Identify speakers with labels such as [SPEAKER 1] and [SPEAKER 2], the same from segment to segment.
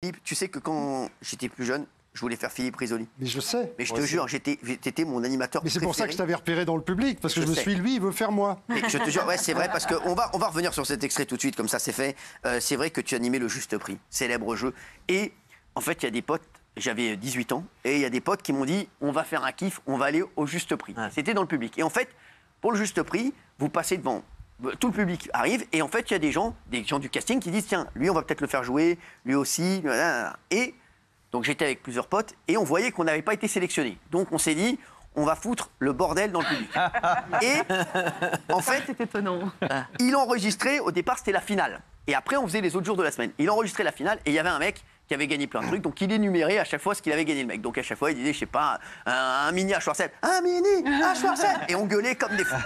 [SPEAKER 1] Philippe, tu sais que quand j'étais plus jeune, je voulais faire Philippe Risoli.
[SPEAKER 2] Mais je sais.
[SPEAKER 1] Mais je te jure, t'étais mon animateur
[SPEAKER 2] Mais c'est
[SPEAKER 1] préféré.
[SPEAKER 2] pour ça que je t'avais repéré dans le public, parce que je me suis dit, lui, il veut faire moi.
[SPEAKER 1] Mais je te jure, ouais, c'est vrai, parce qu'on va revenir sur cet extrait tout de suite, comme ça c'est fait. C'est vrai que tu animais le Juste Prix, célèbre jeu. Et en fait, il y a des potes, j'avais 18 ans, et il y a des potes qui m'ont dit, on va faire un kiff, on va aller au Juste Prix. Ouais. C'était dans le public. Et en fait, pour le Juste Prix, vous passez devant... Tout le public arrive et en fait il y a des gens du casting qui disent tiens, lui on va peut-être le faire jouer, lui aussi, et donc j'étais avec plusieurs potes et on voyait qu'on n'avait pas été sélectionnés. Donc on s'est dit on va foutre le bordel dans le public. Et en fait,
[SPEAKER 3] c'est étonnant.
[SPEAKER 1] Il enregistrait, au départ c'était la finale. Et après on faisait les autres jours de la semaine. Il enregistrait la finale et il y avait un mec qui avait gagné plein de trucs, donc il énumérait à chaque fois ce qu'il avait gagné le mec. Donc à chaque fois il disait, je sais pas, un mini à Schwarzschild, un mini à Schwarzschild, et on gueulait comme des fous.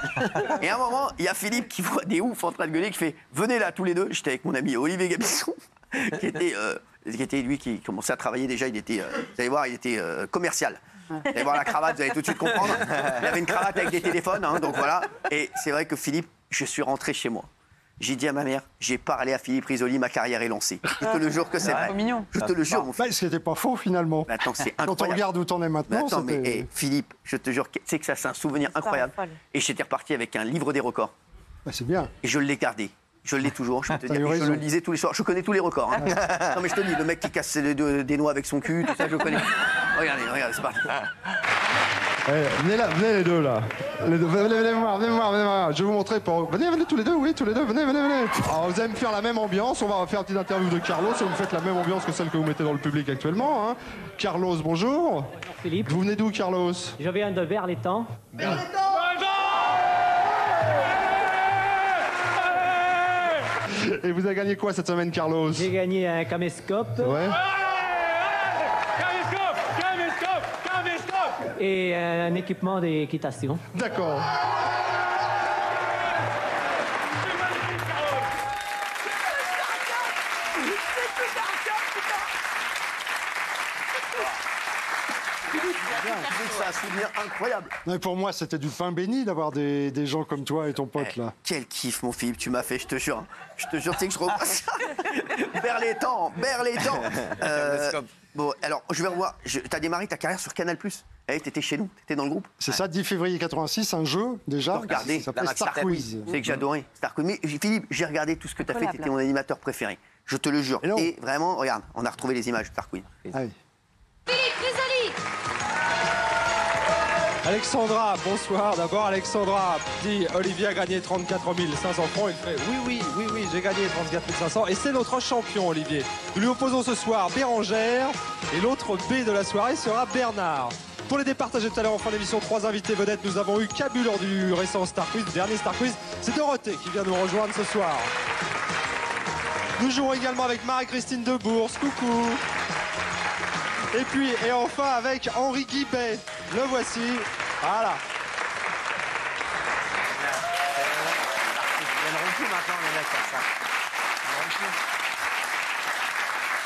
[SPEAKER 1] Et à un moment, il y a Philippe qui voit des oufs en train de gueuler, qui fait, venez là tous les deux. J'étais avec mon ami Olivier Gabisson, qui était lui qui commençait à travailler déjà, il était, vous allez voir, il était commercial. Vous allez voir la cravate, vous allez tout de suite comprendre. Il avait une cravate avec des téléphones, hein, donc voilà. Et c'est vrai que Philippe, je suis rentré chez moi. J'ai dit à ma mère, j'ai parlé à Philippe Risoli, ma carrière est lancée. Je te le jure que c'est vrai.
[SPEAKER 3] C'est mignon.
[SPEAKER 1] Je te le jure, mon fils.
[SPEAKER 2] Ce n'était pas faux, finalement.
[SPEAKER 1] Mais attends, c'est incroyable.
[SPEAKER 2] Quand on regarde où t'en es maintenant,
[SPEAKER 1] mais Philippe, je te jure, c'est que ça, c'est un souvenir incroyable. Et j'étais reparti avec un livre des records.
[SPEAKER 2] Bah, c'est bien.
[SPEAKER 1] Et je l'ai gardé. Je l'ai toujours, je peux te dire. Je le lisais tous les soirs. Je connais tous les records. Hein. Non, mais je te dis, le mec qui casse des noix avec son cul, tout ça, je connais. Regardez, c'est parti.
[SPEAKER 2] Allez, venez là, venez les deux là. Les deux, venez voir. Je vais vous montrer pour. Venez tous les deux, oui, tous les deux, venez. Alors vous allez me faire la même ambiance, on va faire une petite interview de Carlos et vous me faites la même ambiance que celle que vous mettez dans le public actuellement. Hein. Carlos, bonjour.
[SPEAKER 4] Bonjour Philippe.
[SPEAKER 2] Vous venez d'où, Carlos?
[SPEAKER 4] Je viens de Berlétan.
[SPEAKER 2] Et vous avez gagné quoi cette semaine, Carlos?
[SPEAKER 4] J'ai gagné un caméscope.
[SPEAKER 2] Ouais.
[SPEAKER 4] Et un équipement d'équitation.
[SPEAKER 2] D'accord.
[SPEAKER 1] C'est un souvenir incroyable.
[SPEAKER 2] Non, pour moi, c'était du pain béni d'avoir des gens comme toi et ton pote là.
[SPEAKER 1] Quel kiff, mon Philippe, tu m'as fait, je te jure. Hein. Je te jure, tu sais que je revois ça. Berlétan. Bon, alors, je vais revoir. T'as démarré ta carrière sur Canal+. T'étais chez nous, t'étais dans le groupe.
[SPEAKER 2] C'est ça, 10 février 86, un jeu déjà.
[SPEAKER 1] Regardez,
[SPEAKER 2] ça s'appelait Star Quiz.
[SPEAKER 1] C'est que j'adorais Star Quiz. Mais Philippe, j'ai regardé tout ce que t'as fait, t'étais mon animateur préféré. Je te le jure. Et vraiment, regarde, on a retrouvé les images de Star Quiz.
[SPEAKER 2] Allez.
[SPEAKER 5] Philippe Risoli.
[SPEAKER 6] Alexandra, bonsoir. D'abord, Alexandra dit Olivier a gagné 34 500 francs. Il fait oui, j'ai gagné 34 500. Et c'est notre champion, Olivier. Nous lui opposons ce soir Bérangère et l'autre B de la soirée sera Bernard. Pour les départager tout à l'heure en fin d'émission, 3 invités vedettes. Nous avons eu Cabu lors du récent Star Quiz, du dernier Star Quiz. C'est Dorothée qui vient nous rejoindre ce soir. Nous jouons également avec Marie-Christine Debourse. Coucou. Et enfin avec Henri Guibet. Le voici. Voilà.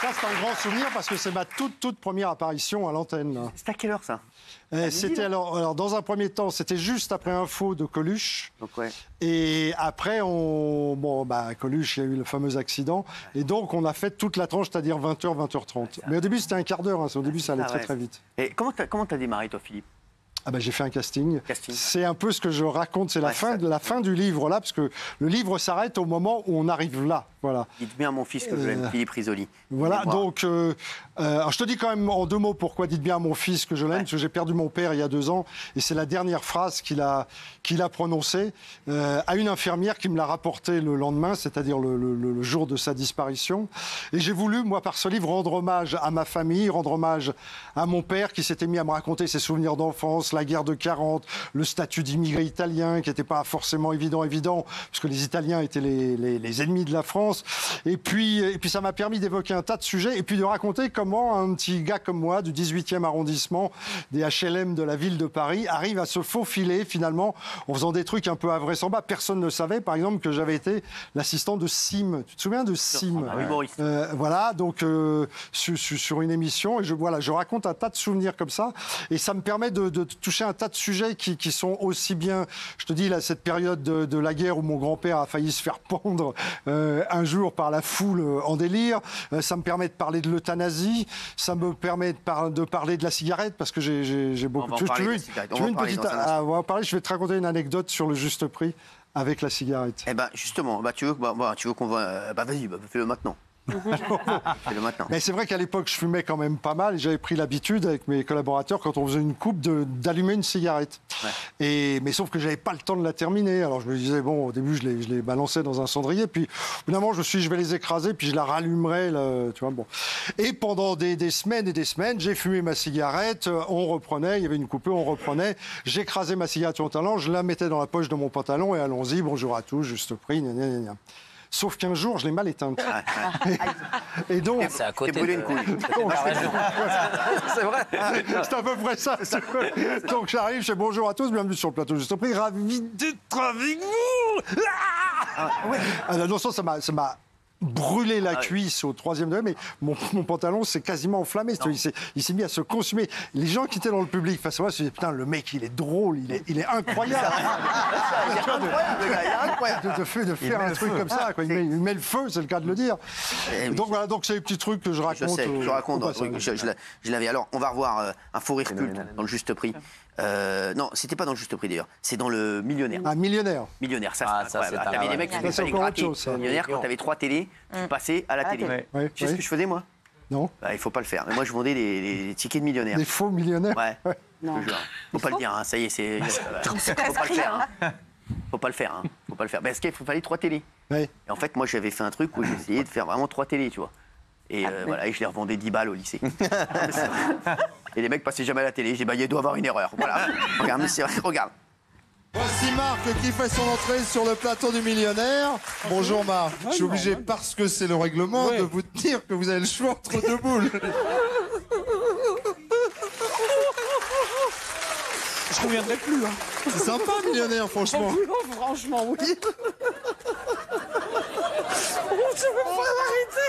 [SPEAKER 2] Ça, c'est un grand souvenir parce que c'est ma toute première apparition à l'antenne.
[SPEAKER 1] C'était à quelle heure, ça?
[SPEAKER 2] C'était alors, dans un premier temps, c'était juste après Info de Coluche.
[SPEAKER 1] Donc, ouais.
[SPEAKER 2] Et après, Coluche, il y a eu le fameux accident. Et donc, on a fait toute la tranche, c'est-à-dire 20h, 20h30. Mais au début, c'était un quart d'heure. Hein. Au début, ça allait très vite.
[SPEAKER 1] Et comment t'as démarré, toi, Philippe?
[SPEAKER 2] J'ai fait un casting. C'est un peu ce que je raconte, c'est la fin du livre là, parce que le livre s'arrête au moment où on arrive là. Voilà.
[SPEAKER 1] Dites bien à mon fils que je l'aime, Philippe Risoli.
[SPEAKER 2] Voilà, donc alors je te dis quand même en 2 mots pourquoi dites bien à mon fils que je l'aime, parce que j'ai perdu mon père il y a 2 ans, et c'est la dernière phrase qu'il a prononcée à une infirmière qui me l'a rapporté le lendemain, c'est-à-dire le jour de sa disparition. Et j'ai voulu, moi, par ce livre, rendre hommage à ma famille, rendre hommage à mon père qui s'était mis à me raconter ses souvenirs d'enfance, la guerre de 40, le statut d'immigré italien qui n'était pas forcément évident, parce que les Italiens étaient les ennemis de la France. Et puis ça m'a permis d'évoquer un tas de sujets et puis de raconter comment un petit gars comme moi du 18e arrondissement des HLM de la ville de Paris arrive à se faufiler finalement en faisant des trucs un peu invraisemblables. Personne ne savait par exemple que j'avais été l'assistant de Sim. Tu te souviens de Sim? Voilà, donc sur une émission et je raconte un tas de souvenirs comme ça et ça me permet de touché un tas de sujets qui sont aussi bien, je te dis, là, cette période de la guerre où mon grand-père a failli se faire pendre un jour par la foule en délire. Ça me permet de parler de l'euthanasie. Ça me permet de parler de la cigarette, parce que j'ai beaucoup...
[SPEAKER 1] On va en parler de la cigarette. On va en parler dans un instant.
[SPEAKER 2] On va en parler. Je vais te raconter une anecdote sur le juste prix avec la cigarette.
[SPEAKER 1] Eh ben justement, tu veux qu'on va... vas-y, fais-le maintenant. Fais-le maintenant.
[SPEAKER 2] Mais c'est vrai qu'à l'époque, je fumais quand même pas mal et j'avais pris l'habitude avec mes collaborateurs, quand on faisait une coupe, d'allumer une cigarette. Ouais. Mais sauf que j'avais pas le temps de la terminer. Alors je me disais, bon, au début, je les balançais dans un cendrier, puis finalement, je me suis dit, je vais les écraser, puis je la rallumerai, là, tu vois, bon. Et pendant des semaines et des semaines, j'ai fumé ma cigarette, on reprenait, il y avait une coupure, on reprenait, j'écrasais ma cigarette sur mon pantalon, je la mettais dans la poche de mon pantalon et allons-y, bonjour à tous, juste prix, gna gna gna. Sauf qu'un jour, je l'ai mal éteinte. Et donc...
[SPEAKER 3] C'est à côté
[SPEAKER 1] brûlé une couille.
[SPEAKER 3] C'est vrai.
[SPEAKER 2] C'est à peu près ça. Donc j'arrive, je dis bonjour à tous, bienvenue sur le plateau Juste Prix, ravi d'être avec vous. Non, ça m'a brûlé la cuisse au 3e degré, mais mon pantalon s'est quasiment enflammé. Il s'est mis à se consumer. Les gens qui étaient dans le public face à moi se disaient, putain, le mec, il est drôle, il est incroyable.
[SPEAKER 1] Il est incroyable, le gars, il est incroyable.
[SPEAKER 2] De faire un truc comme ça, quoi. Il met le feu, c'est le cas de le dire. Donc voilà, donc c'est les petits trucs que je raconte.
[SPEAKER 1] Je raconte. Je l'avais. Alors, on va revoir un faux rire culte dans le Juste Prix. Non, c'était pas dans le Juste Prix d'ailleurs. C'est dans le Millionnaire.
[SPEAKER 2] Un millionnaire.
[SPEAKER 1] Millionnaire, ça. T'avais des mecs qui fallait gratter. Millionnaire, quand t'avais 3 télés, tu passais à la télé. Tu sais ce que je faisais moi?
[SPEAKER 2] Non.
[SPEAKER 1] Il faut pas le faire. Mais moi, je vendais les tickets de millionnaire.
[SPEAKER 2] Des faux millionnaires.
[SPEAKER 1] Ouais. Non. Je te jure. Faut pas le dire. Ça y est, c'est. Faut pas le faire. Faut pas le faire. Faut pas le faire. Parce qu'il fallait 3 télés. Et en fait, moi, j'avais fait un truc où j'essayais de faire vraiment 3 télés, tu vois. Et voilà, et je les revendais 10 balles au lycée. Et les mecs passaient jamais à la télé. J'ai dit, il doit y avoir une erreur. Voilà. Regarde, mais c'est vrai, regarde.
[SPEAKER 7] Voici Marc qui fait son entrée sur le plateau du Millionnaire. Bonjour Marc. Je suis obligé, parce que c'est le règlement, de vous dire que vous avez le choix entre 2 boules.
[SPEAKER 8] Je reviendrai plus. Hein.
[SPEAKER 7] C'est sympa, Millionnaire, franchement.
[SPEAKER 8] Oh, franchement, oui. Oh, tu peux pas m'arrêter.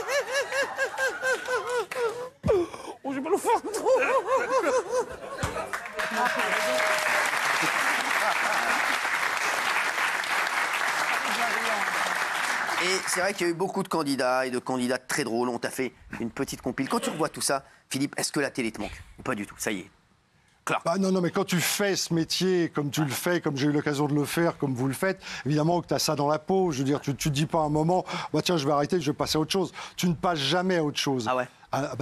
[SPEAKER 8] Oh, j'ai mal au ventre.
[SPEAKER 1] Et c'est vrai qu'il y a eu beaucoup de candidats et de candidates très drôles. On t'a fait une petite compile. Quand tu revois tout ça, Philippe, est-ce que la télé te manque? Ou pas du tout? Ça y est.
[SPEAKER 2] Non, mais quand tu fais ce métier comme tu le fais, comme j'ai eu l'occasion de le faire, comme vous le faites, évidemment que tu as ça dans la peau. Je veux dire, tu te dis pas un moment, tiens, je vais arrêter, je vais passer à autre chose. Tu ne passes jamais à autre chose.
[SPEAKER 1] Ah ouais?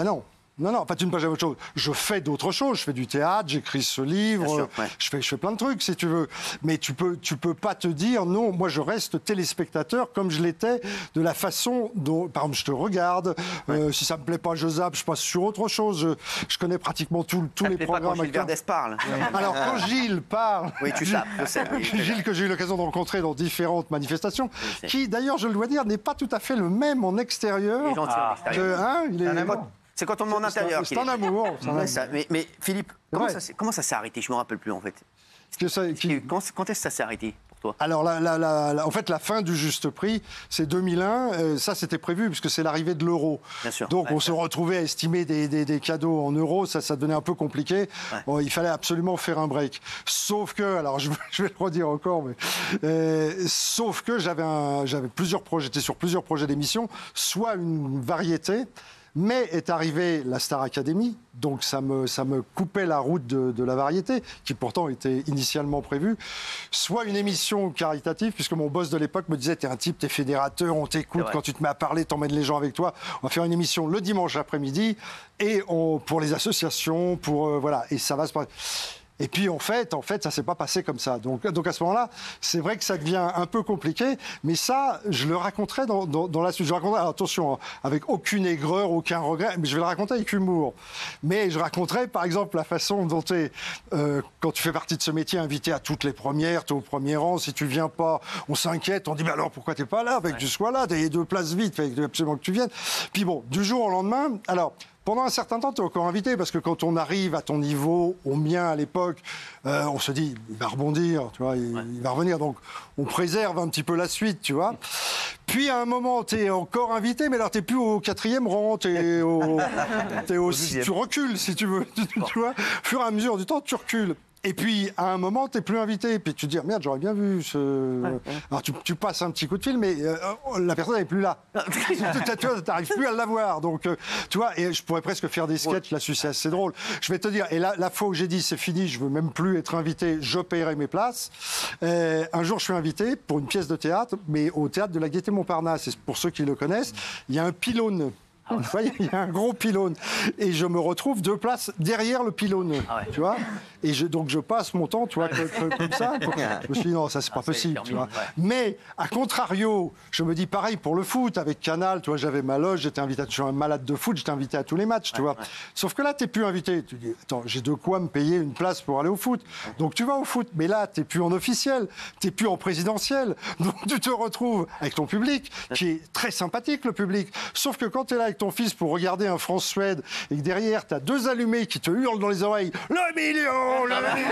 [SPEAKER 2] Non. Non, pas tu ne passes jamais à autre chose. Je fais d'autres choses. Je fais du théâtre, j'écris ce livre,
[SPEAKER 1] sûr,
[SPEAKER 2] je fais plein de trucs, si tu veux. Mais tu peux pas te dire, non, moi je reste téléspectateur comme je l'étais, de la façon dont, par exemple, je te regarde. Si ça me plaît pas, je zappe, je passe sur autre chose. Je connais pratiquement tous les programmes.
[SPEAKER 1] Quand Gilles Verdez parle.
[SPEAKER 2] Alors, quand Gilles parle...
[SPEAKER 1] Oui, tu sapes, je sais.
[SPEAKER 2] Gilles, que j'ai eu l'occasion de rencontrer dans différentes manifestations, qui, d'ailleurs, je le dois dire, n'est pas tout à fait le même en extérieur.
[SPEAKER 1] Il est gentil en extérieur. C'est quand on met en intérieur.
[SPEAKER 2] C'est un amour.
[SPEAKER 1] Mais Philippe, comment ça s'est arrêté? Je me rappelle plus en fait. Quand est-ce que ça s'est arrêté pour toi?
[SPEAKER 2] Alors, en fait, la fin du Juste Prix, c'est 2001. Ça, c'était prévu puisque c'est l'arrivée de l'euro. Donc, on se retrouvait à estimer des cadeaux en euros. Ça devenait un peu compliqué. Bon, il fallait absolument faire un break. Sauf que, alors, je vais le redire encore, mais sauf que j'avais plusieurs projets. J'étais sur plusieurs projets d'émission, soit une variété. Mais est arrivée la Star Academy, donc ça me coupait la route de la variété, qui pourtant était initialement prévue, soit une émission caritative, puisque mon boss de l'époque me disait, t'es un type, t'es fédérateur, on t'écoute, quand tu te mets à parler, t'emmènes les gens avec toi, on va faire une émission le dimanche après-midi, et pour les associations, voilà, et ça va se passer. Et puis en fait, ça s'est pas passé comme ça. Donc à ce moment-là, c'est vrai que ça devient un peu compliqué, mais ça, je le raconterai dans la suite. Je raconterai, alors, attention, avec aucune aigreur, aucun regret, mais je vais le raconter avec humour. Mais je raconterai, par exemple, la façon dont quand tu fais partie de ce métier, invité à toutes les premières, t'es au premier rang. Si tu viens pas, on s'inquiète, on dit, mais alors pourquoi t'es pas là? Avec tu sois là, t'as 2 places vides, fait absolument que tu viennes. Puis bon, du jour au lendemain, alors. Pendant un certain temps, tu es encore invité, parce que quand on arrive à ton niveau, au mien à l'époque, on se dit, il va rebondir, tu vois, il va revenir. Donc, on préserve un petit peu la suite, tu vois. Puis, à un moment, tu es encore invité, mais alors, tu n'es plus au 4e rang, tu recules, si tu veux. Tu vois, au fur et à mesure du temps, tu recules. Et puis, à un moment, tu n'es plus invité. Puis tu te dis, merde, j'aurais bien vu ce... Alors, tu passes un petit coup de fil, mais la personne n'est plus là. Tu n'arrives plus à l'avoir. Donc, tu vois, et je pourrais presque faire des sketchs là-dessus, c'est assez drôle. Je vais te dire, et là, la fois où j'ai dit, c'est fini, je veux même plus être invité, je paierai mes places. Un jour, je suis invité pour une pièce de théâtre, mais au théâtre de la Gaîté-Montparnasse. Et pour ceux qui le connaissent, il y a un pylône. Vous voyez, il y a un gros pylône. Et je me retrouve 2 places derrière le pylône. Tu vois. Et donc, je passe mon temps, tu vois, comme ça. Je me suis dit, non, ça, c'est pas possible. Tu vois. Mais, à contrario, je me dis pareil pour le foot. Avec Canal, tu vois, j'avais ma loge, j'étais invité, je suis un malade de foot, j'étais invité à tous les matchs, tu vois. Sauf que là, t'es plus invité. Tu dis, attends, j'ai de quoi me payer une place pour aller au foot. Donc, tu vas au foot. Mais là, t'es plus en officiel, t'es plus en présidentiel. Donc, tu te retrouves avec ton public, qui est très sympathique, le public. Sauf que quand t'es là avec ton fils pour regarder un France-Suède et que derrière, t'as 2 allumés qui te hurlent dans les oreilles, le million, le million.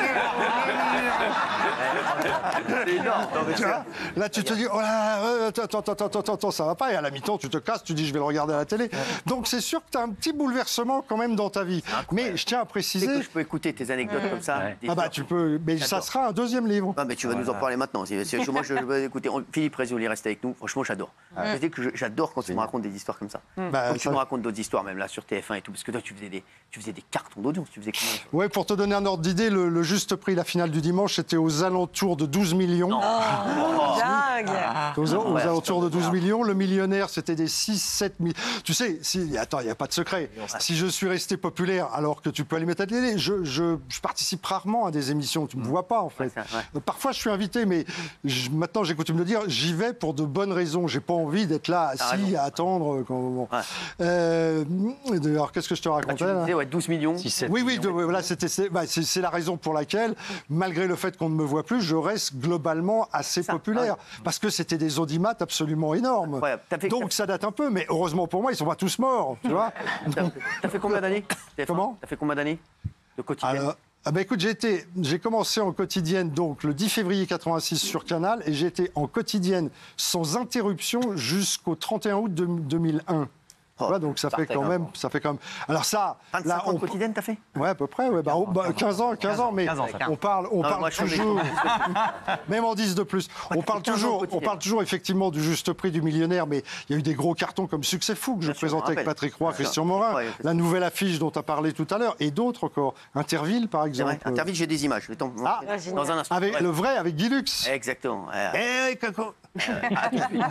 [SPEAKER 1] C'est énorme.
[SPEAKER 2] Tu vois, là, tu te dis, oh là, attends, ça va pas. Et à la mi-temps, tu te casses, tu dis, je vais le regarder à la télé. Donc, c'est sûr que tu as un petit bouleversement quand même dans ta vie. Mais je tiens à
[SPEAKER 1] Tu sais
[SPEAKER 2] préciser.
[SPEAKER 1] que je peux écouter tes anecdotes comme ça.
[SPEAKER 2] Ah bah, tu peux. Mais ça sera un 2e livre.
[SPEAKER 1] Non, mais tu vas nous en parler maintenant. Moi, je veux écouter. Philippe Rézioli reste avec nous. Franchement, j'adore. Je dis que j'adore quand tu me racontes des histoires comme ça. Quand tu me racontes d'autres histoires, même là sur TF1 et tout. Parce que toi, tu faisais des cartons d'audience. Tu faisais combien?
[SPEAKER 2] Ouais, pour te donner un ordre d'idée, le juste prix, la finale du dimanche, c'était aux alentours de 12 millions.
[SPEAKER 9] Dingue.
[SPEAKER 2] Aux alentours de 12 millions. Le millionnaire, c'était des 6-7 millions. Tu sais, attends, il n'y a pas de secret. Si je suis resté populaire alors que tu peux aller mettre à la télé, je participe rarement à des émissions. Tu ne me vois pas, en fait. Parfois, je suis invité, mais maintenant, j'ai coutume de dire, j'y vais pour de bonnes raisons. J'ai pas envie d'être là, assis, à attendre. D'ailleurs, qu'est-ce que je te racontais
[SPEAKER 1] tu disais, 12 millions.
[SPEAKER 2] Oui, voilà, c'est la raison pour laquelle, malgré le fait qu'on ne me voit plus, je reste globalement assez populaire. Parce que c'était des audimates absolument énormes. Donc ça date un peu, mais heureusement pour moi, ils ne sont pas tous morts, tu vois.
[SPEAKER 1] T'as fait combien d'années?
[SPEAKER 2] Comment?
[SPEAKER 1] T'as fait combien d'années de quotidien?
[SPEAKER 2] Écoute, j'ai commencé en quotidienne donc le 10 février 86 sur Canal et j'ai été en quotidienne sans interruption jusqu'au 31 août 2001. Ouais, donc ça fait quand même. Alors ça,
[SPEAKER 1] 25 ans de quotidienne, t'as fait?
[SPEAKER 2] Ouais, à peu près. Ouais, 15 ans, mais on parle toujours. Même en 10 de plus. On parle toujours effectivement du juste prix du millionnaire, mais il y a eu des gros cartons comme Succès Fou que je présentais avec Patrick Roy, Christian Morin, la nouvelle affiche dont tu as parlé tout à l'heure, et d'autres encore. Interville, par exemple.
[SPEAKER 1] Interville, j'ai des images. Je vais t'en montrer dans un instant.
[SPEAKER 2] Avec le vrai, avec Guy Lux.
[SPEAKER 1] Exactement.
[SPEAKER 2] Eh, Coco.
[SPEAKER 1] À tout de suite.